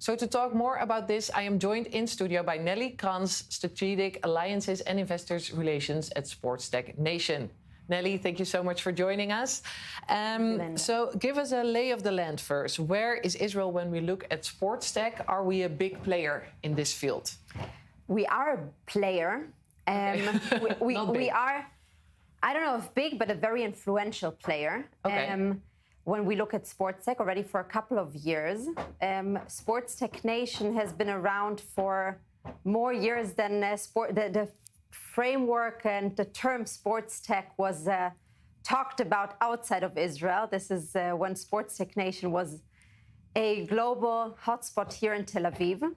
So to talk more about this, I am joined in studio by Nelly Kranz, Strategic Alliances and Investors Relations at Innov'Nation. Nelly, thank you so much for joining us. So give us a lay of the land first. Where is Israel when we look at sports tech? Are we a big player in this field? We are a player. We are, I don't know if big, but a very influential player. Okay. When we look at sports tech already for a couple of years, Innov'Nation has been around for more years than the framework and the term sports tech was talked about outside of Israel. This is when Innov'Nation was a global hotspot here in Tel Aviv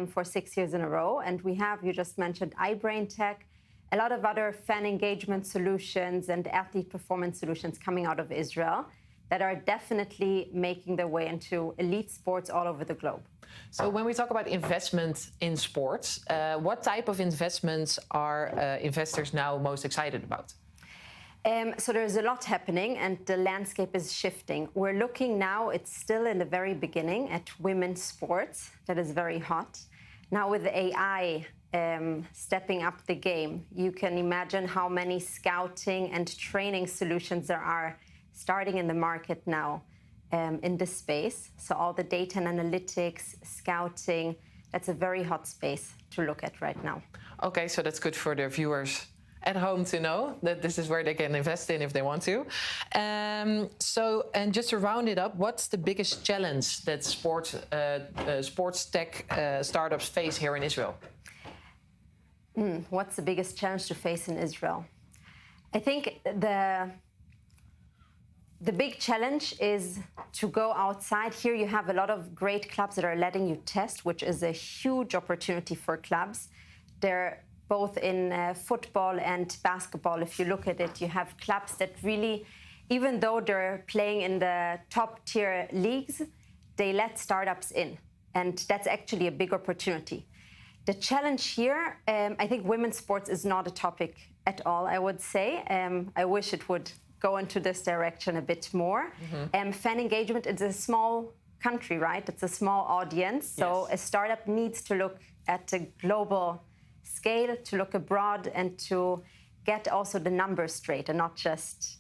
for 6 years in a row. And we have, you just mentioned, iBrain Tech, a lot of other fan engagement solutions and athlete performance solutions coming out of Israel that are definitely making their way into elite sports all over the globe. So when we talk about investment in sports, what type of investments are investors now most excited about? So there's a lot happening and the landscape is shifting. We're looking now, it's still in the very beginning, at women's sports. That is very hot. Now with AI stepping up the game, you can imagine how many scouting and training solutions there are starting in the market now in this space. So all the data and analytics, scouting, that's a very hot space to look at right now. Okay, so that's good for the viewers at home to know that this is where they can invest in if they want to. And just to round it up, what's the biggest challenge that sports tech startups face here in Israel? What's the biggest challenge to face in Israel? I think the big challenge is to go outside. Here you have a lot of great clubs that are letting you test, which is a huge opportunity for clubs. They're both in football and basketball. If you look at it, you have clubs that really, even though they're playing in the top tier leagues, they let startups in. And that's actually a big opportunity. The challenge here, I think women's sports is not a topic at all, I would say. I wish it would go into this direction a bit more. Fan engagement, it's a small country, right? It's a small audience. So yes, a startup needs to look at a global scale, to look abroad and to get also the numbers straight and not just,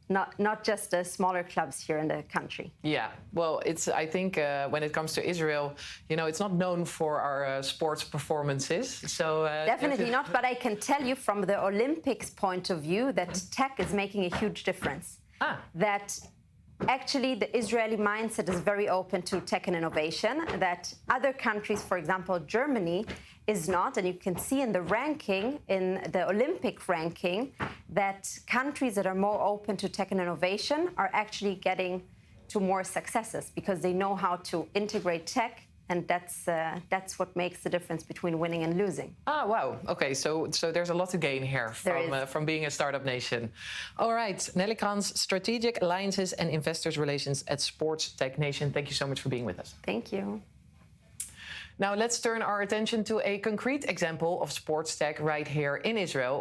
not just the smaller clubs here in the country. Yeah, well, I think when it comes to Israel, it's not known for our sports performances. So definitely not, but I can tell you from the Olympics point of view that tech is making a huge difference. That actually the Israeli mindset is very open to tech and innovation, that other countries, for example, Germany, is not. And you can see in the ranking, in the Olympic ranking, that countries that are more open to tech and innovation are actually getting to more successes because they know how to integrate tech. And that's what makes the difference between winning and losing. Ah, wow. Okay, so there's a lot to gain here from being a startup nation. All right, Nelly Kranz, Strategic Alliances and Investors Relations at Innov'Nation. Thank you so much for being with us. Thank you. Now let's turn our attention to a concrete example of sports tech right here in Israel.